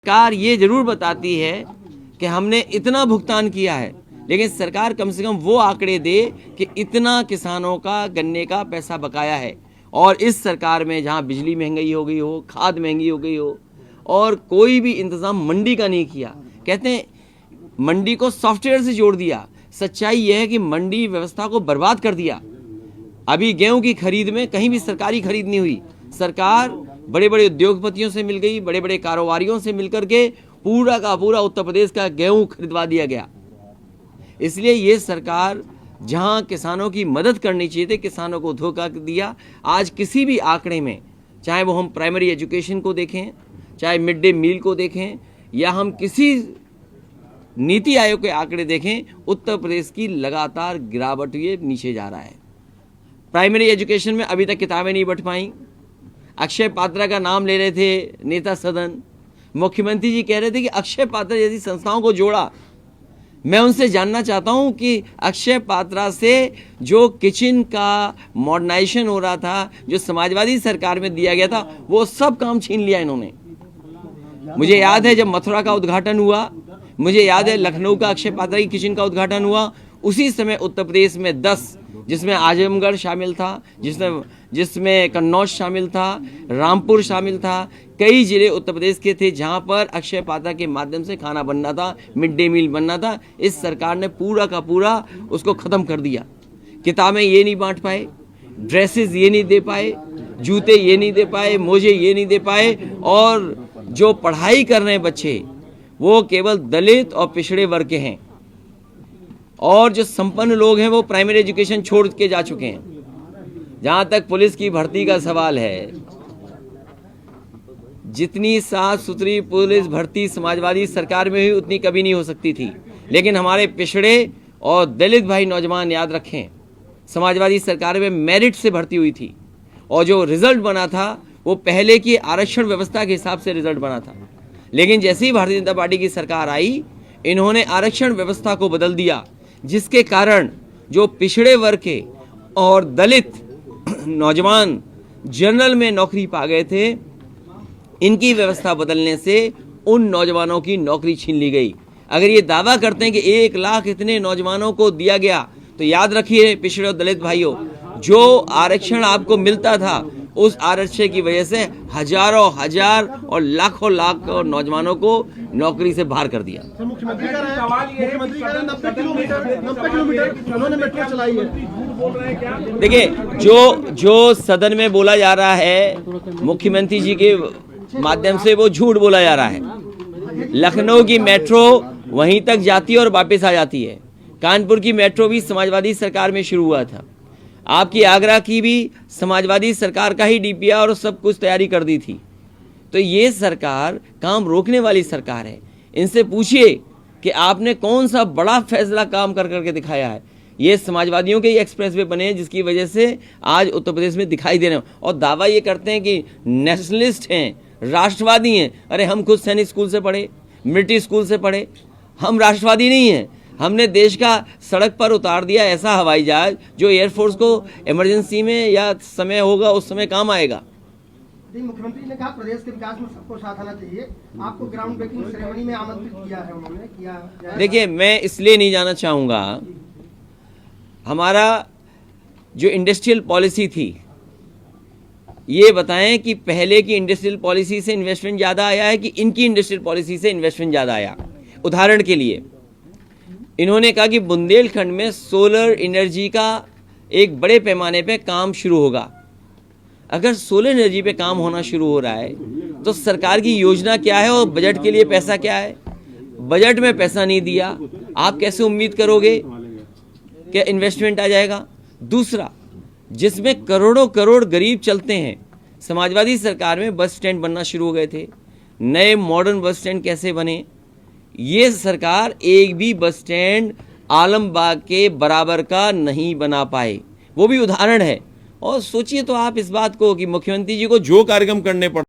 सरकार ये जरूर बताती है कि हमने इतना भुगतान किया है, लेकिन सरकार कम से कम वो आंकड़े दे कि इतना किसानों का गन्ने का पैसा बकाया है। और इस सरकार में जहां बिजली महंगी हो गई हो, खाद महंगी हो गई हो और कोई भी इंतजाम मंडी का नहीं किया, कहते हैं मंडी को सॉफ्टवेयर से जोड़ दिया। सच्चाई यह है कि मंडी व्यवस्था को बर्बाद कर दिया। अभी गेहूं की खरीद में कहीं भी सरकारी खरीद नहीं हुई। सरकार बड़े बड़े उद्योगपतियों से मिल गई, बड़े बड़े कारोबारियों से मिलकर के पूरा का पूरा उत्तर प्रदेश का गेहूं खरीदवा दिया गया। इसलिए ये सरकार जहां किसानों की मदद करनी चाहिए थी, किसानों को धोखा दिया। आज किसी भी आंकड़े में, चाहे वो हम प्राइमरी एजुकेशन को देखें, चाहे मिड डे मील को देखें, या हम किसी नीति आयोग के आंकड़े देखें, उत्तर प्रदेश की लगातार गिरावट हुई, नीचे जा रहा है। प्राइमरी एजुकेशन में अभी तक किताबें नहीं बंट पाई। अक्षय पात्रा का नाम ले रहे थे नेता सदन, मुख्यमंत्री जी कह रहे थे कि अक्षय पात्रा जैसी संस्थाओं को जोड़ा। मैं उनसे जानना चाहता हूं कि अक्षय पात्रा से जो किचन का मॉडर्नाइजेशन हो रहा था, जो समाजवादी सरकार में दिया गया था, वो सब काम छीन लिया इन्होंने। मुझे याद है जब मथुरा का उद्घाटन हुआ, मुझे याद है लखनऊ का अक्षय पात्रा की किचन का उद्घाटन हुआ, उसी समय उत्तर प्रदेश में 10, जिसमें आजमगढ़ शामिल था, जिसमें कन्नौज शामिल था, रामपुर शामिल था, कई जिले उत्तर प्रदेश के थे जहां पर अक्षय पात्रा के माध्यम से खाना बनना था, मिड डे मील बनना था। इस सरकार ने पूरा का पूरा उसको खत्म कर दिया। किताबें ये नहीं बांट पाए, ड्रेसेस ये नहीं दे पाए, जूते ये नहीं दे पाए, मोजे ये नहीं दे पाए, और जो पढ़ाई कर रहे हैं बच्चे वो केवल दलित और पिछड़े वर्ग के हैं, और जो संपन्न लोग हैं वो प्राइमरी एजुकेशन छोड़ के जा चुके हैं। जहां तक पुलिस की भर्ती का सवाल है, जितनी साफ सुथरी पुलिस भर्ती समाजवादी सरकार में हुई उतनी कभी नहीं हो सकती थी। लेकिन हमारे पिछड़े और दलित भाई नौजवान याद रखें, समाजवादी सरकार में मेरिट से भर्ती हुई थी, और जो रिजल्ट बना था वो पहले की आरक्षण व्यवस्था के हिसाब से रिजल्ट बना था। लेकिन जैसे ही भारतीय जनता पार्टी की सरकार आई, इन्होंने आरक्षण व्यवस्था को बदल दिया, जिसके कारण जो पिछड़े वर्ग के और दलित नौजवान जनरल में नौकरी पा गए थे, इनकी व्यवस्था बदलने से उन नौजवानों की नौकरी छीन ली गई। अगर ये दावा करते हैं कि 1 लाख इतने नौजवानों को दिया गया, तो याद रखिए पिछड़े और दलित भाइयों, जो आरक्षण आपको मिलता था उस आरक्षण की वजह से हजारों हजार और लाखों लाख नौजवानों को नौकरी से बाहर कर दिया। मुख्यमंत्री का सवाल ये है कि 90 किलोमीटर उन्होंने मेट्रो चलाई है। देखिए, जो सदन में बोला जा रहा है मुख्यमंत्री जी के माध्यम से, वो झूठ बोला जा रहा है। लखनऊ की मेट्रो वहीं तक जाती है और वापस आ जाती है। कानपुर की मेट्रो भी समाजवादी सरकार में शुरू हुआ था। आपकी आगरा की भी समाजवादी सरकार का ही डीपीआर और सब कुछ तैयारी कर दी थी। तो ये सरकार काम रोकने वाली सरकार है। इनसे पूछिए कि आपने कौन सा बड़ा फैसला काम कर करके दिखाया है। ये समाजवादियों के ही एक्सप्रेसवे बने हैं, जिसकी वजह से आज उत्तर प्रदेश में दिखाई दे रहे हैं, और दावा ये करते हैं कि नेशनलिस्ट हैं, राष्ट्रवादी हैं। अरे हम खुद सैनिक स्कूल से पढ़े, मिलिट्री स्कूल से पढ़े, हम राष्ट्रवादी नहीं हैं। हमने देश का सड़क पर उतार दिया ऐसा हवाई जहाज जो एयरफोर्स को इमरजेंसी में या समय होगा उस समय काम आएगा। मुख्यमंत्री ने कहा प्रदेश के विकास में सबको साथ आना चाहिए। आपको ग्राउंड ब्रेकिंग सेरेमनी में आमंत्रित किया है उन्होंने, किया। देखिए, मैं इसलिए नहीं जाना चाहूँगा। हमारा जो इंडस्ट्रियल पॉलिसी थी, ये बताएं कि पहले की इंडस्ट्रियल पॉलिसी से इन्वेस्टमेंट ज़्यादा आया है कि इनकी इंडस्ट्रियल पॉलिसी से इन्वेस्टमेंट ज़्यादा आया। उदाहरण के लिए इन्होंने कहा कि बुंदेलखंड में सोलर एनर्जी का एक बड़े पैमाने पे काम शुरू होगा। अगर सोलर एनर्जी पे काम होना शुरू हो रहा है तो सरकार की योजना क्या है और बजट के लिए पैसा क्या है? बजट में पैसा नहीं दिया, आप कैसे उम्मीद करोगे कि इन्वेस्टमेंट आ जाएगा? दूसरा, जिसमें करोड़ों करोड़ गरीब चलते हैं, समाजवादी सरकार में बस स्टैंड बनना शुरू हो गए थे। नए मॉडर्न बस स्टैंड कैसे बने? ये सरकार एक भी बस स्टैंड आलमबाग के बराबर का नहीं बना पाए, वो भी उदाहरण है। और सोचिए तो आप इस बात को कि मुख्यमंत्री जी को जो कार्यक्रम करने पड़